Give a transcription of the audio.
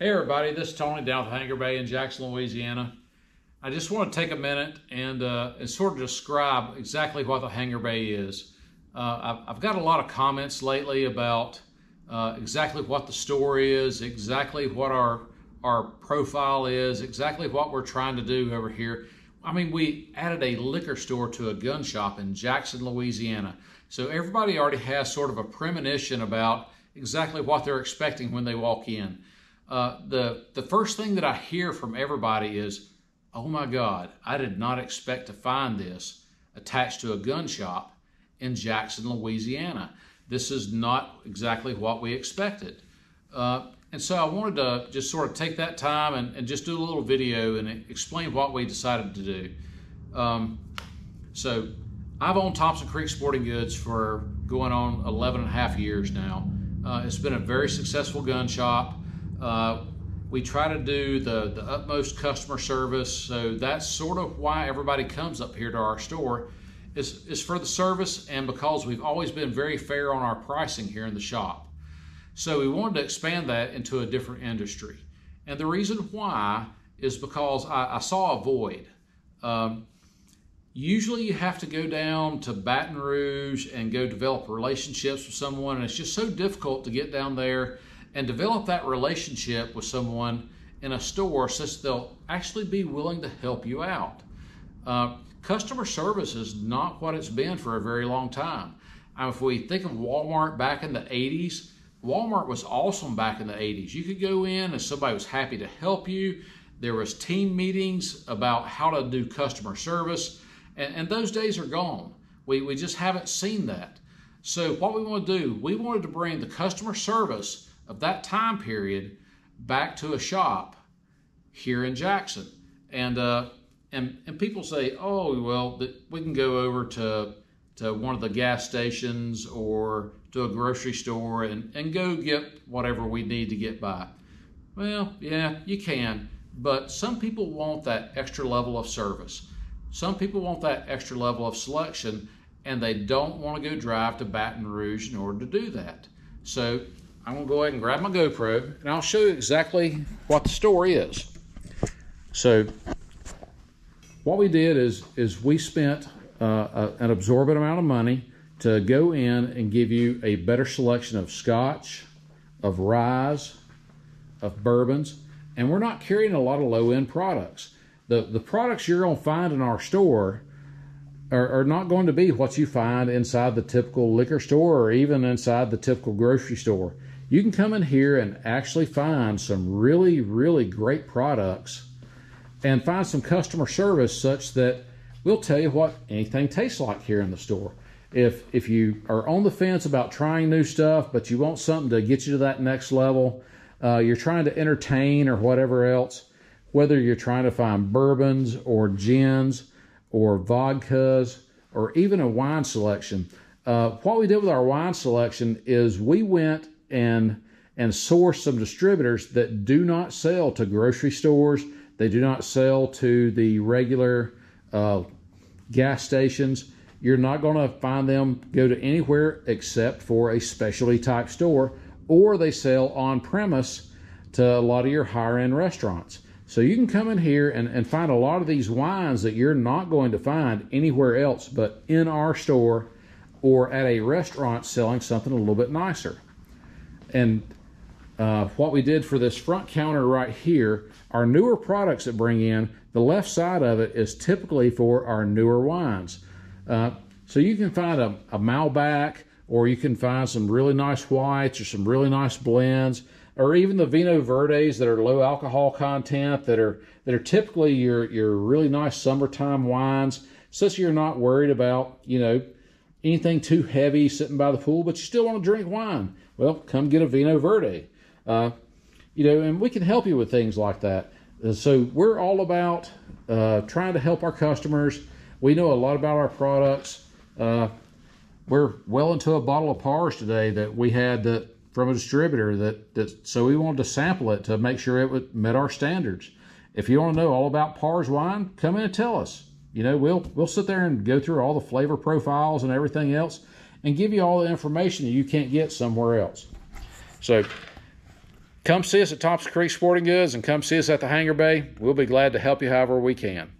Hey everybody, this is Tony down at Hangar Bay in Jackson, Louisiana. I just want to take a minute and sort of describe exactly what the Hangar Bay is. I've got a lot of comments lately about exactly what the store is, exactly what our profile is, exactly what we're trying to do over here. I mean, we added a liquor store to a gun shop in Jackson, Louisiana. So everybody already has sort of a premonition about exactly what they're expecting when they walk in. The first thing that I hear from everybody is, oh my God, I did not expect to find this attached to a gun shop in Jackson, Louisiana. This is not exactly what we expected. And so I wanted to just sort of take that time and just do a little video and explain what we decided to do. So I've owned Thompson Creek Sporting Goods for going on 11 and a half years now. It's been a very successful gun shop. We try to do the utmost customer service, so that's sort of why everybody comes up here to our store, is for the service and because we've always been very fair on our pricing here in the shop. So we wanted to expand that into a different industry. And the reason why is because I saw a void. Usually you have to go down to Baton Rouge and go develop relationships with someone, and it's just so difficult to get down there and develop that relationship with someone in a store such that they'll actually be willing to help you out. Customer service is not what it's been for a very long time. If we think of Walmart back in the 80s, Walmart was awesome back in the 80s. You could go in and somebody was happy to help you. There was team meetings about how to do customer service, and those days are gone. We just haven't seen that. So what we want to do, we wanted to bring the customer service of that time period back to a shop here in Jackson. And people say, oh, well, we can go over to one of the gas stations or to a grocery store and go get whatever we need to get by. Well, yeah, you can, but some people want that extra level of service. Some people want that extra level of selection, and they don't want to go drive to Baton Rouge in order to do that. So I'm going to go ahead and grab my GoPro, and I'll show you exactly what the store is. So what we did is we spent an absorbent amount of money to go in and give you a better selection of Scotch, of rye, of bourbons, and we're not carrying a lot of low-end products. The products you're going to find in our store are not going to be what you find inside the typical liquor store or even inside the typical grocery store. You can come in here and actually find some really, really great products and find some customer service such that we'll tell you what anything tastes like here in the store. If you are on the fence about trying new stuff, but you want something to get you to that next level, you're trying to entertain or whatever else, whether you're trying to find bourbons or gins or vodkas or even a wine selection. What we did with our wine selection is we went and sourced some distributors that do not sell to grocery stores. They do not sell to the regular gas stations. You're not going to find them go to anywhere except for a specialty type store, or they sell on premise to a lot of your higher end restaurants. So you can come in here and find a lot of these wines that you're not going to find anywhere else but in our store or at a restaurant selling something a little bit nicer. And what we did for this front counter right here, our newer products that bring in, the left side of it is typically for our newer wines. So you can find a Malbec, or you can find some really nice whites or some really nice blends, or even the Vino Verdes that are low alcohol content that are typically your really nice summertime wines, such that you're not worried about, you know, anything too heavy sitting by the pool, but you still want to drink wine. Well, come get a Vino Verde. You know, and we can help you with things like that. So we're all about trying to help our customers. We know a lot about our products. We're well into a bottle of Pars today that we had from a distributor so we wanted to sample it to make sure it met our standards. If you want to know all about Pars wine, come in and tell us. You know, we'll sit there and go through all the flavor profiles and everything else and give you all the information that you can't get somewhere else. So Come see us at Thompson Creek Sporting Goods and come see us at the Hangar Bay. We'll be glad to help you however we can.